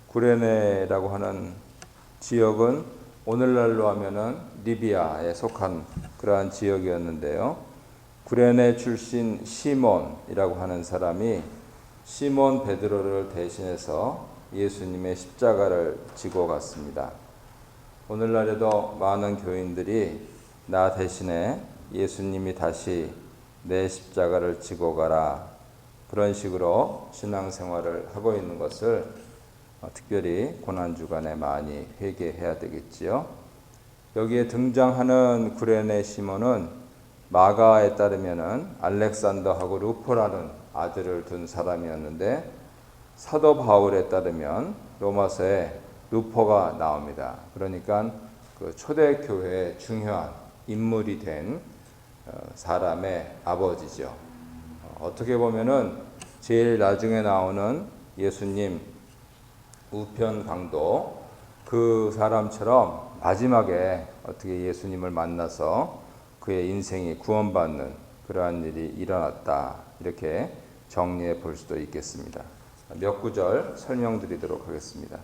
구레네라고 하는 지역은 오늘날로 하면은 리비아에 속한 그러한 지역이었는데요. 구레네 출신 시몬이라고 하는 사람이 시몬 베드로를 대신해서 예수님의 십자가를 지고 갔습니다. 오늘날에도 많은 교인들이 나 대신에 예수님이 다시 내 십자가를 지고 가라, 그런 식으로 신앙생활을 하고 있는 것을 특별히 고난주간에 많이 회개해야 되겠지요. 여기에 등장하는 구레네 시몬은 마가에 따르면은 알렉산더하고 루포라는 아들을 둔 사람이었는데, 사도 바울에 따르면 로마서에 루포가 나옵니다. 그러니까 그 초대교회의 중요한 인물이 된 사람의 아버지죠. 어떻게 보면은 제일 나중에 나오는 예수님 우편 강도, 그 사람처럼 마지막에 어떻게 예수님을 만나서 그의 인생이 구원받는 그러한 일이 일어났다, 이렇게 정리해 볼 수도 있겠습니다. 몇 구절 설명드리도록 하겠습니다.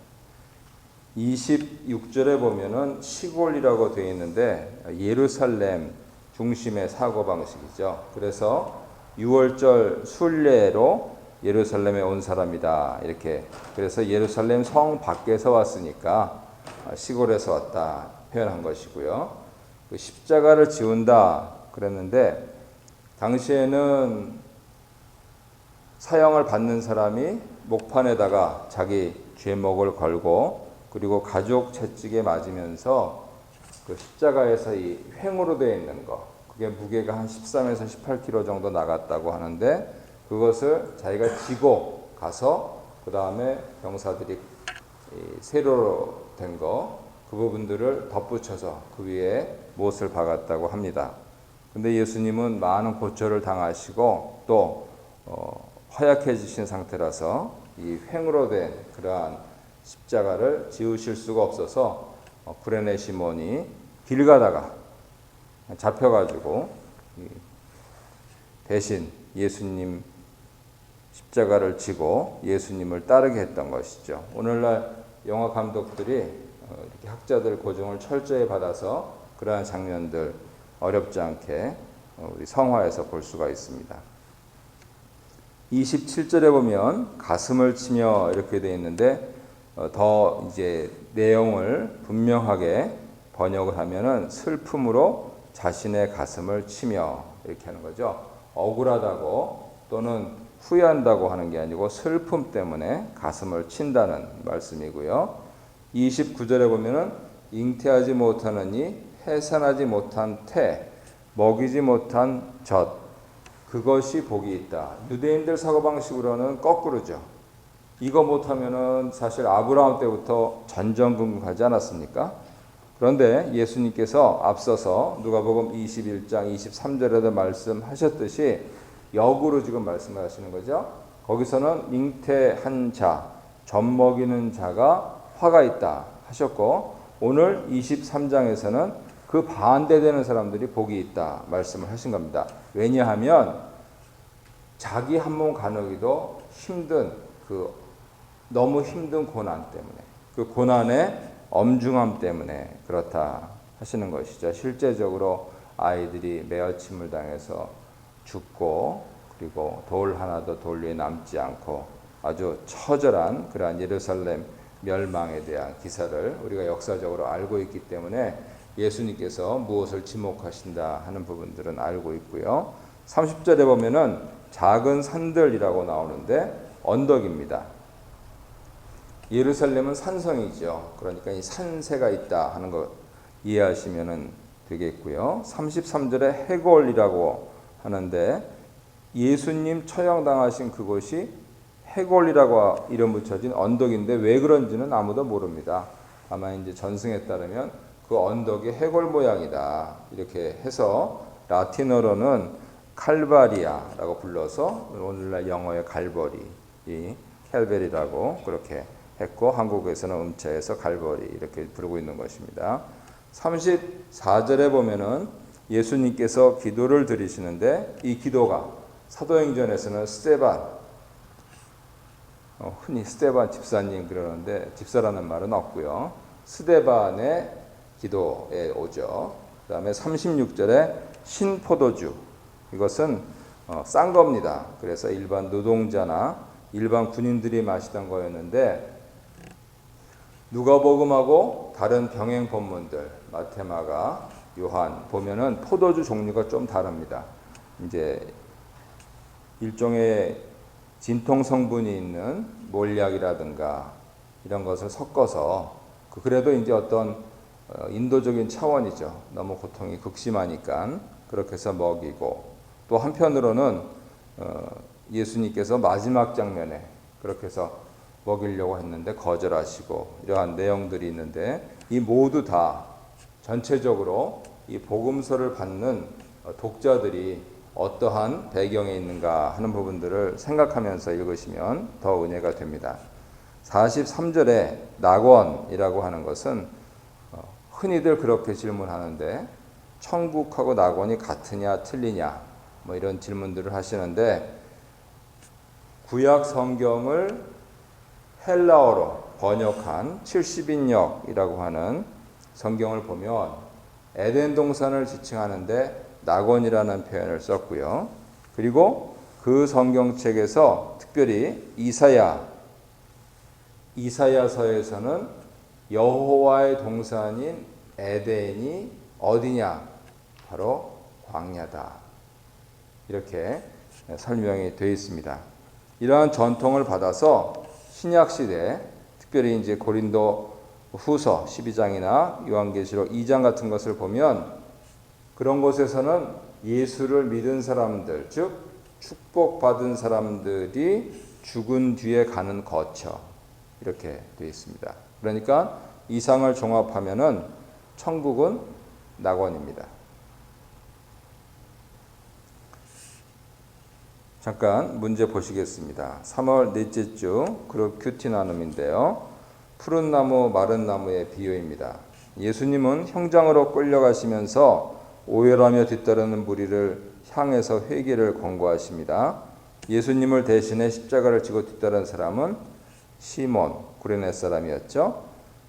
26절에 보면은 시골이라고 되어 있는데 예루살렘 중심의 사고방식이죠. 그래서 6월절 순례로 예루살렘에 온 사람이다, 이렇게. 그래서 예루살렘 성 밖에서 왔으니까 시골에서 왔다 표현한 것이고요. 그 십자가를 지운다 그랬는데, 당시에는 사형을 받는 사람이 목판에다가 자기 죄목을 걸고, 그리고 가족 채찍에 맞으면서 그 십자가에서 이 횡으로 되어 있는 거, 그게 무게가 한 13에서 18kg 정도 나갔다고 하는데, 그것을 자기가 지고 가서 그 다음에 병사들이 세로로 된 거, 그 부분들을 덧붙여서 그 위에 못을 박았다고 합니다. 근데 예수님은 많은 고초를 당하시고 또 허약해지신 상태라서 이 횡으로 된 그러한 십자가를 지으실 수가 없어서 구레네 시몬이 길 가다가 잡혀가지고 대신 예수님 십자가를 지고 예수님을 따르게 했던 것이죠. 오늘날 영화 감독들이 이렇게 학자들 고증을 철저히 받아서 그러한 장면들 어렵지 않게 우리 성화에서 볼 수가 있습니다. 27절에 보면 가슴을 치며 이렇게 되어 있는데, 더 이제 내용을 분명하게 번역을 하면은 슬픔으로 자신의 가슴을 치며, 이렇게 하는 거죠. 억울하다고 또는 후회한다고 하는 게 아니고 슬픔 때문에 가슴을 친다는 말씀이고요. 29절에 보면은 잉태하지 못하느니 해산하지 못한 태, 먹이지 못한 젖, 그것이 복이 있다. 유대인들 사고방식으로는 거꾸로죠. 이거 못하면은 사실 아브라함 때부터 전전긍긍하지 않았습니까? 그런데 예수님께서 앞서서 누가복음 21장 23절에도 말씀하셨듯이 역으로 지금 말씀하시는 거죠. 거기서는 잉태한 자, 젖 먹이는 자가 화가 있다 하셨고, 오늘 23장에서는 그 반대되는 사람들이 복이 있다 말씀을 하신 겁니다. 왜냐하면 자기 한 몸 가누기도 힘든 너무 힘든 고난 때문에, 그 고난의 엄중함 때문에 그렇다 하시는 것이죠. 실제적으로 아이들이 매어침을 당해서 죽고, 그리고 돌 하나도 돌 위에 남지 않고 아주 처절한 그러한 예루살렘 멸망에 대한 기사를 우리가 역사적으로 알고 있기 때문에 예수님께서 무엇을 지목하신다 하는 부분들은 알고 있고요. 30절에 보면은 작은 산들이라고 나오는데 언덕입니다. 예루살렘은 산성이죠. 그러니까 이 산세가 있다 하는 거 이해하시면 되겠고요. 33절에 해골이라고 하는데, 예수님 처형당하신 그곳이 해골이라고 이름 붙여진 언덕인데 왜 그런지는 아무도 모릅니다. 아마 이제 전승에 따르면 그 언덕이 해골 모양이다, 이렇게 해서 라틴어로는 칼바리아라고 불러서 오늘날 영어의 갈보리, 이 캘베리라고 그렇게 했고, 한국에서는 음자에서 갈보리 이렇게 부르고 있는 것입니다. 34절에 보면은 예수님께서 기도를 드리시는데, 이 기도가 사도행전에서는 스데반, 흔히 스데반 집사님 그러는데 집사라는 말은 없고요. 스데반의 기도에 오죠. 그 다음에 36절에 신포도주, 이것은 싼 겁니다. 그래서 일반 노동자나 일반 군인들이 마시던 거였는데 누가복음하고 다른 병행 본문들 마테마가 요한 보면은 포도주 종류가 좀 다릅니다. 이제 일종의 진통 성분이 있는 몰약이라든가 이런 것을 섞어서 그래도 이제 어떤 인도적인 차원이죠. 너무 고통이 극심하니까 그렇게 해서 먹이고, 또 한편으로는 예수님께서 마지막 장면에 그렇게 해서 먹이려고 했는데 거절하시고, 이러한 내용들이 있는데 이 모두 다 전체적으로 이 복음서를 받는 독자들이 어떠한 배경에 있는가 하는 부분들을 생각하면서 읽으시면 더 은혜가 됩니다. 43절에 낙원이라고 하는 것은 흔히들 그렇게 질문하는데 천국하고 낙원이 같으냐 틀리냐 뭐 이런 질문들을 하시는데, 구약 성경을 헬라어로 번역한 70인역이라고 하는 성경을 보면 에덴 동산을 지칭하는데 낙원이라는 표현을 썼고요. 그리고 그 성경책에서 특별히 이사야서에서는 여호와의 동산인 에덴이 어디냐? 바로 광야다. 이렇게 설명이 되어 있습니다. 이러한 전통을 받아서 신약 시대, 특별히 이제 고린도 후서 12장이나 요한계시록 2장 같은 것을 보면 그런 곳에서는 예수를 믿은 사람들, 즉 축복받은 사람들이 죽은 뒤에 가는 거처, 이렇게 되어 있습니다. 그러니까 이상을 종합하면은 천국은 낙원입니다. 잠깐 문제 보시겠습니다. 3월 넷째 주 그룹 큐티 나눔인데요. 푸른 나무, 마른 나무의 비유입니다. 예수님은 형장으로 끌려가시면서 오열하며 뒤따르는 무리를 향해서 회개를 권고하십니다. 예수님을 대신해 십자가를 지고 뒤따른 사람은 시몬, 구레네 사람이었죠.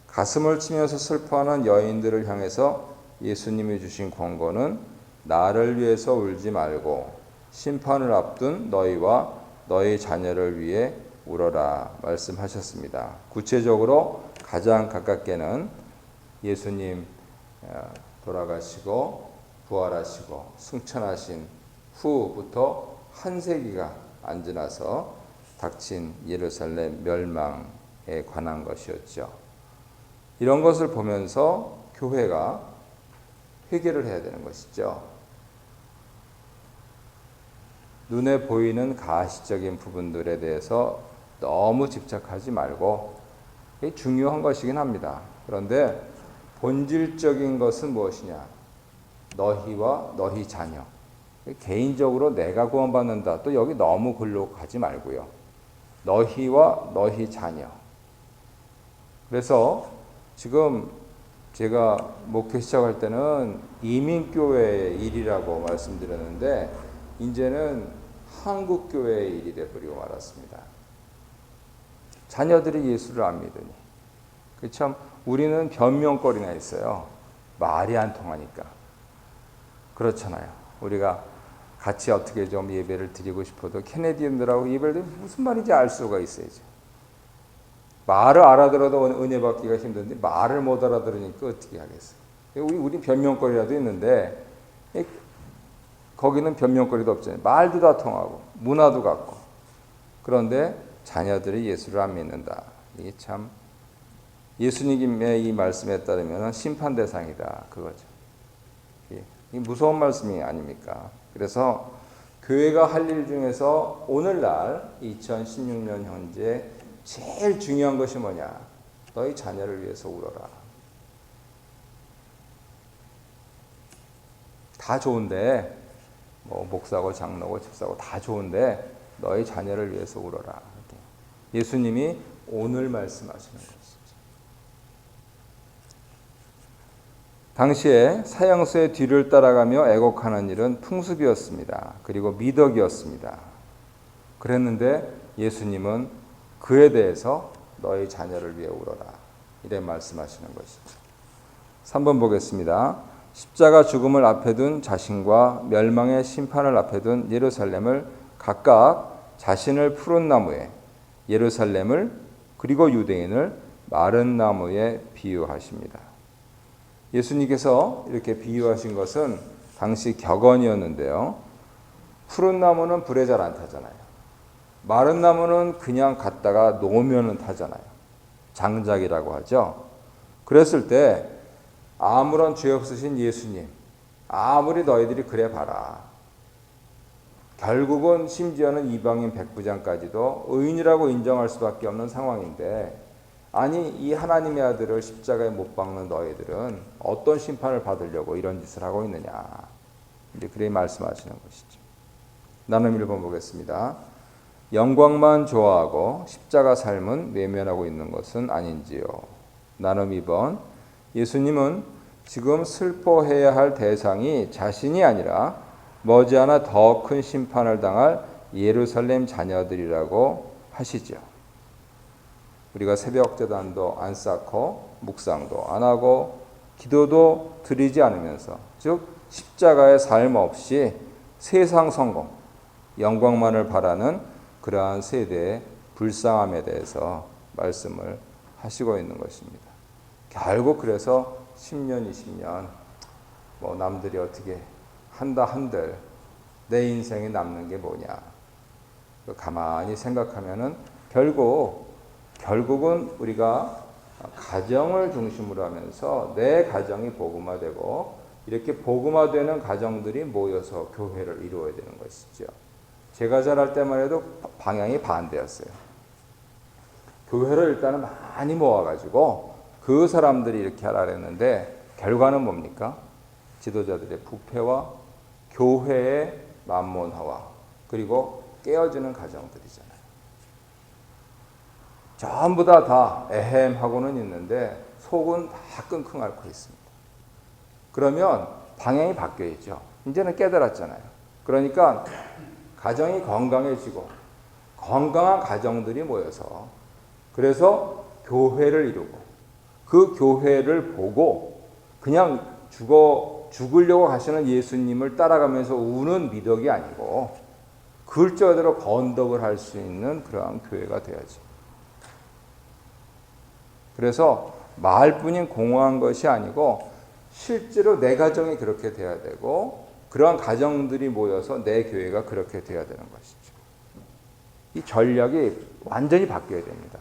가슴을 치면서 슬퍼하는 여인들을 향해서 예수님이 주신 권고는 나를 위해서 울지 말고 심판을 앞둔 너희와 너희 자녀를 위해 울어라 말씀하셨습니다. 구체적으로 가장 가깝게는 예수님 돌아가시고 부활하시고 승천하신 후부터 한 세기가 안 지나서 닥친 예루살렘 멸망에 관한 것이었죠. 이런 것을 보면서 교회가 회개를 해야 되는 것이죠. 눈에 보이는 가시적인 부분들에 대해서 너무 집착하지 말고, 이게 중요한 것이긴 합니다. 그런데 본질적인 것은 무엇이냐? 너희와 너희 자녀. 개인적으로 내가 구원받는다. 또 여기 너무 글로 가지 말고요. 너희와 너희 자녀. 그래서 지금 제가 목회 시작할 때는 이민교회의 일이라고 말씀드렸는데 이제는 한국교회의 일이 되어버리고 말았습니다. 자녀들이 예수를 안 믿으니. 참 우리는 변명거리나 있어요. 말이 안 통하니까. 그렇잖아요. 우리가 같이 어떻게 좀 예배를 드리고 싶어도 캐네디언들하고 예배를 드리면 무슨 말인지 알 수가 있어야죠. 말을 알아들어도 은혜 받기가 힘든데 말을 못 알아들으니까 어떻게 하겠어요. 우리 변명거리라도 있는데 거기는 변명거리도 없잖아요. 말도 다 통하고 문화도 같고. 그런데 자녀들이 예수를 안 믿는다. 이게 참 예수님의 이 말씀에 따르면 심판 대상이다. 그거죠. 이 무서운 말씀이 아닙니까? 그래서 교회가 할 일 중에서 오늘날 2016년 현재 제일 중요한 것이 뭐냐? 너희 자녀를 위해서 울어라. 다 좋은데 뭐 목사고 장로고 집사고 다 좋은데 너희 자녀를 위해서 울어라. 예수님이 오늘 말씀하시는 것이죠. 당시에 사형수의 뒤를 따라가며 애곡하는 일은 풍습이었습니다. 그리고 미덕이었습니다. 그랬는데 예수님은 그에 대해서 너희 자녀를 위해 울어라. 이래 말씀하시는 것이죠. 3번 보겠습니다. 십자가 죽음을 앞에 둔 자신과 멸망의 심판을 앞에 둔 예루살렘을 각각 자신을 푸른 나무에, 예루살렘을 그리고 유대인을 마른 나무에 비유하십니다. 예수님께서 이렇게 비유하신 것은 당시 격언이었는데요. 푸른 나무는 불에 잘 안 타잖아요. 마른 나무는 그냥 갖다가 놓으면 타잖아요. 장작이라고 하죠. 그랬을 때 아무런 죄 없으신 예수님, 아무리 너희들이 그래 봐라. 결국은 심지어는 이방인 백부장까지도 의인이라고 인정할 수밖에 없는 상황인데, 아니 이 하나님의 아들을 십자가에 못 박는 너희들은 어떤 심판을 받으려고 이런 짓을 하고 있느냐. 이제 그래 말씀하시는 것이죠. 나눔 1번 보겠습니다. 영광만 좋아하고 십자가 삶은 외면하고 있는 것은 아닌지요. 나눔 2번. 예수님은 지금 슬퍼해야 할 대상이 자신이 아니라 머지않아 더 큰 심판을 당할 예루살렘 자녀들이라고 하시죠. 우리가 새벽 제단도 안 쌓고 묵상도 안 하고 기도도 드리지 않으면서, 즉 십자가의 삶 없이 세상 성공, 영광만을 바라는 그러한 세대의 불쌍함에 대해서 말씀을 하시고 있는 것입니다. 결국 그래서 10년, 20년 뭐 남들이 어떻게 한다 한들 내 인생에 남는 게 뭐냐. 가만히 생각하면은 결국은 우리가 가정을 중심으로 하면서 내 가정이 복음화되고 이렇게 복음화되는 가정들이 모여서 교회를 이루어야 되는 것이죠. 제가 자랄 때만 해도 방향이 반대였어요. 교회를 일단은 많이 모아가지고 그 사람들이 이렇게 하라 그랬는데 결과는 뭡니까? 지도자들의 부패와 교회의 만몬화와 그리고 깨어지는 가정들이잖아요. 전부 다 에헴 하고는 있는데 속은 다 끙끙 앓고 있습니다. 그러면 방향이 바뀌어야죠. 이제는 깨달았잖아요. 그러니까 가정이 건강해지고 건강한 가정들이 모여서 그래서 교회를 이루고 그 교회를 보고 그냥 죽으려고 하시는 예수님을 따라가면서 우는 미덕이 아니고 글자대로 건덕을 할 수 있는 그러한 교회가 되어야지. 그래서 말뿐인 공허한 것이 아니고 실제로 내 가정이 그렇게 돼야 되고 그러한 가정들이 모여서 내 교회가 그렇게 돼야 되는 것이죠. 이 전략이 완전히 바뀌어야 됩니다.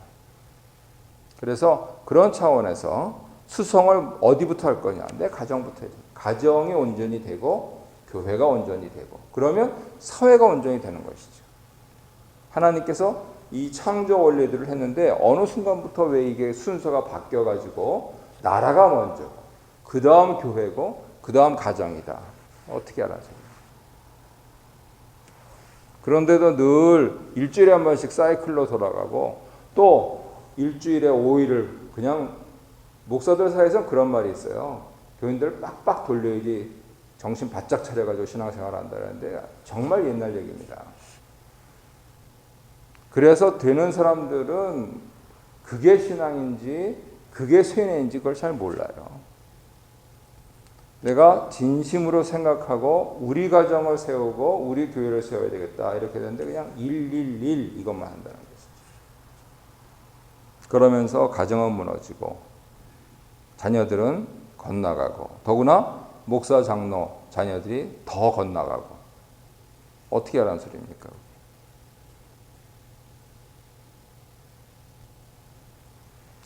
그래서 그런 차원에서 수성을 어디부터 할 거냐? 내 가정부터 해야죠. 가정이 온전히 되고 교회가 온전히 되고 그러면 사회가 온전히 되는 것이죠. 하나님께서 이 창조 원리들을 했는데 어느 순간부터 왜 이게 순서가 바뀌어가지고 나라가 먼저고 그 다음 교회고 그 다음 가정이다. 어떻게 알아죠? 그런데도 늘 일주일에 한 번씩 사이클로 돌아가고 또 일주일에 5일을 그냥 목사들 사이에서는 그런 말이 있어요. 교인들을 빡빡 돌려야지 정신 바짝 차려가지고 신앙생활을 한다는데 정말 옛날 얘기입니다. 그래서 되는 사람들은 그게 신앙인지 그게 쇠뇌인지 그걸 잘 몰라요. 내가 진심으로 생각하고 우리 가정을 세우고 우리 교회를 세워야 되겠다 이렇게 되는데 그냥 111 이것만 한다는 것이죠. 그러면서 가정은 무너지고 자녀들은 건너가고 더구나 목사 장로 자녀들이 더 건너가고 어떻게 하라는 소리입니까?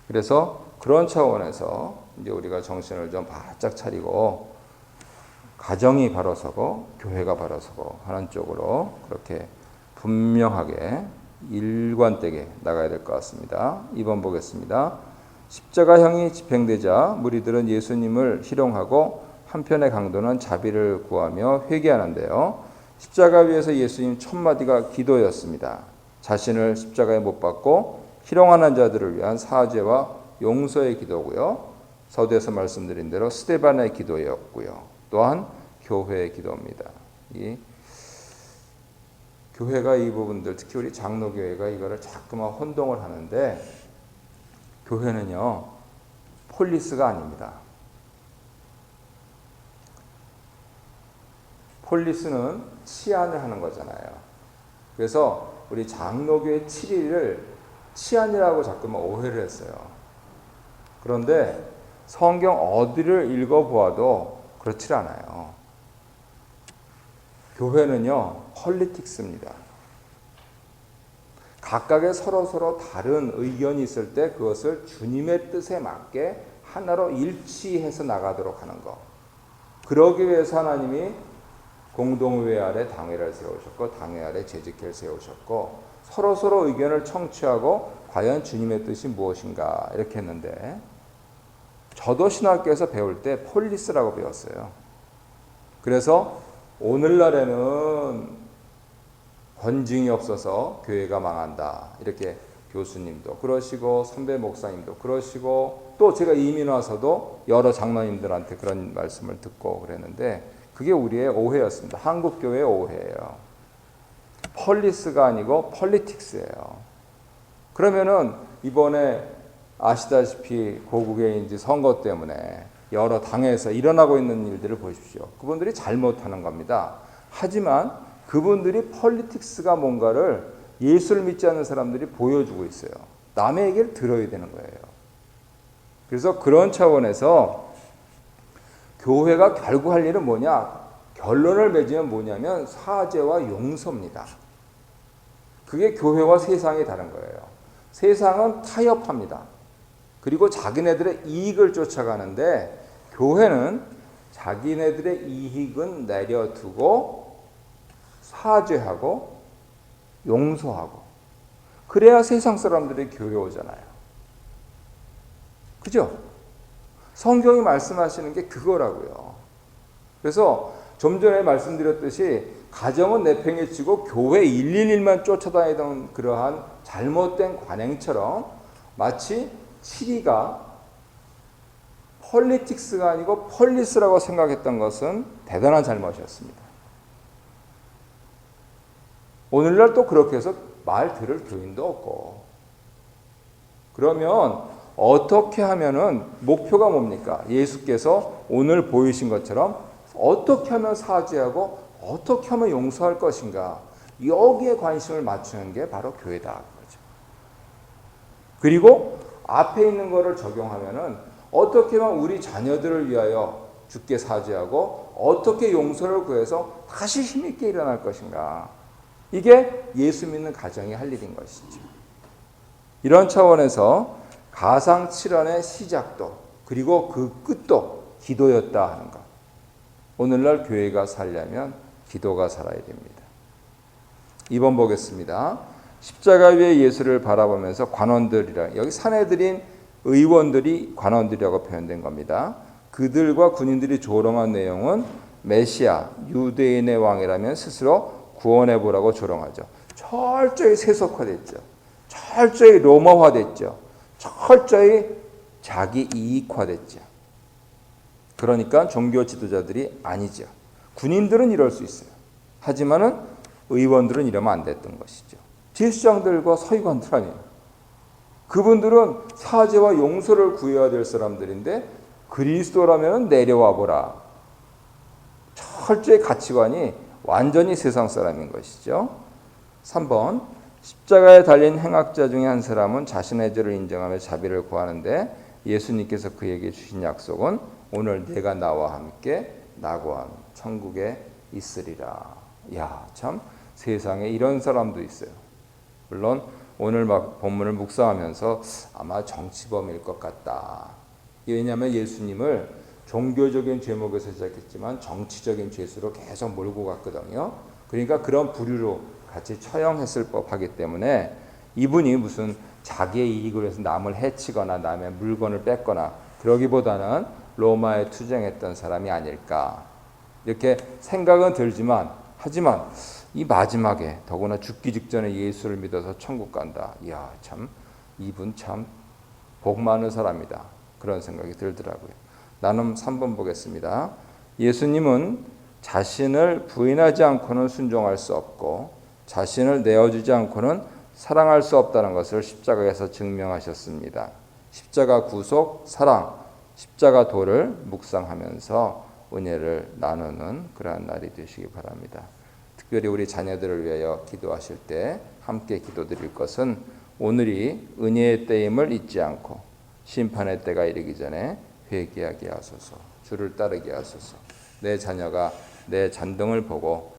그래서 그런 차원에서 이제 우리가 정신을 좀 바짝 차리고 가정이 바로 서고 교회가 바로 서고 하는 쪽으로 그렇게 분명하게 일관되게 나가야 될 것 같습니다. 2번 보겠습니다. 십자가형이 집행되자 무리들은 예수님을 희롱하고 한편의 강도는 자비를 구하며 회개하는데요. 십자가 위에서 예수님 첫 마디가 기도였습니다. 자신을 십자가에 못 박고 희롱하는 자들을 위한 사죄와 용서의 기도고요. 서두에서 말씀드린 대로 스데반의 기도였고요. 또한 교회의 기도입니다. 이 교회가 이 부분들, 특히 우리 장로교회가 이거를 자꾸만 혼동을 하는데, 교회는요 폴리스가 아닙니다. 폴리스는 치안을 하는 거잖아요. 그래서 우리 장로교회 7일을 치안이라고 자꾸만 오해를 했어요. 그런데 성경 어디를 읽어보아도 그렇지 않아요. 교회는요 폴리틱스입니다. 각각의 서로 다른 의견이 있을 때 그것을 주님의 뜻에 맞게 하나로 일치해서 나가도록 하는 것. 그러기 위해서 하나님이 공동회 아래 당회를 세우셨고, 당회 아래 재직회를 세우셨고, 서로 의견을 청취하고 과연 주님의 뜻이 무엇인가 이렇게 했는데, 저도 신학교에서 배울 때 폴리스라고 배웠어요. 그래서 오늘날에는 권징이 없어서 교회가 망한다 이렇게 교수님도 그러시고 선배 목사님도 그러시고, 또 제가 이민 와서도 여러 장로님들한테 그런 말씀을 듣고 그랬는데, 그게 우리의 오해였습니다. 한국교회의 오해예요. 폴리스가 아니고 폴리틱스예요. 그러면은 이번에 아시다시피 고국의 이제 선거 때문에 여러 당에서 일어나고 있는 일들을 보십시오. 그분들이 잘못하는 겁니다. 하지만 그분들이 폴리틱스가 뭔가를 예수를 믿지 않는 사람들이 보여주고 있어요. 남의 얘기를 들어야 되는 거예요. 그래서 그런 차원에서 교회가 결국 할 일은 뭐냐? 결론을 맺으면 뭐냐면 사죄와 용서입니다. 그게 교회와 세상이 다른 거예요. 세상은 타협합니다. 그리고 자기네들의 이익을 쫓아가는데, 교회는 자기네들의 이익은 내려두고 사죄하고 용서하고, 그래야 세상 사람들이 교회 오잖아요. 그죠? 성경이 말씀하시는 게 그거라고요. 그래서 좀 전에 말씀드렸듯이 가정은 내팽개치고 교회 111만 쫓아다니던 그러한 잘못된 관행처럼 마치 7위가 폴리틱스가 아니고 폴리스라고 생각했던 것은 대단한 잘못이었습니다. 오늘날 또 그렇게 해서 말 들을 교인도 없고, 그러면 어떻게 하면은 목표가 뭡니까? 예수께서 오늘 보이신 것처럼 어떻게 하면 사죄하고 어떻게 하면 용서할 것인가, 여기에 관심을 맞추는 게 바로 교회다 그러죠. 그리고 앞에 있는 거를 적용하면은 어떻게 하면 우리 자녀들을 위하여 주께 사죄하고 어떻게 용서를 구해서 다시 힘있게 일어날 것인가, 이게 예수 믿는 가정이 할 일인 것이죠. 이런 차원에서 가상칠언의 시작도 그리고 그 끝도 기도였다 하는 것. 오늘날 교회가 살려면 기도가 살아야 됩니다. 2번 보겠습니다. 십자가 위에 예수를 바라보면서 관원들이라, 여기 사내들인 의원들이 관원들이라고 표현된 겁니다. 그들과 군인들이 조롱한 내용은 메시아 유대인의 왕이라면 스스로 구원해 보라고 조롱하죠. 철저히 세속화됐죠. 철저히 로마화됐죠. 철저히 자기 이익화됐죠. 그러니까 종교 지도자들이 아니죠. 군인들은 이럴 수 있어요. 하지만은 의원들은 이러면 안 됐던 것이죠. 제사장들과 서기관들 아니에요. 그분들은 사죄와 용서를 구해야 될 사람들인데, 그리스도라면 내려와 보라. 철저히 가치관이 완전히 세상 사람인 것이죠. 3번, 십자가에 달린 행악자 중에 한 사람은 자신의 죄를 인정하며 자비를 구하는데, 예수님께서 그에게 주신 약속은 오늘 내가 나와 함께 낙원 천국에 있으리라. 야, 참 세상에 이런 사람도 있어요. 물론 오늘 막 본문을 묵상하면서 아마 정치범일 것 같다. 왜냐하면 예수님을 종교적인 죄목에서 시작했지만 정치적인 죄수로 계속 몰고 갔거든요. 그러니까 그런 부류로 같이 처형했을 법하기 때문에 이분이 무슨 자기의 이익을 위해서 남을 해치거나 남의 물건을 뺏거나 그러기보다는 로마에 투쟁했던 사람이 아닐까, 이렇게 생각은 들지만, 하지만 이 마지막에 더구나 죽기 직전에 예수를 믿어서 천국 간다. 이야, 참 이분 참 복 많은 사람이다. 그런 생각이 들더라고요. 나눔 3번 보겠습니다. 예수님은 자신을 부인하지 않고는 순종할 수 없고 자신을 내어주지 않고는 사랑할 수 없다는 것을 십자가에서 증명하셨습니다. 십자가 구속, 사랑, 십자가 도를 묵상하면서 은혜를 나누는 그러한 날이 되시기 바랍니다. 특별히 우리 자녀들을 위하여 기도하실 때 함께 기도드릴 것은 오늘이 은혜의 때임을 잊지 않고 심판의 때가 이르기 전에 회개하게 하소서. 주를 따르게 하소서. 내 자녀가 내 잔등을 보고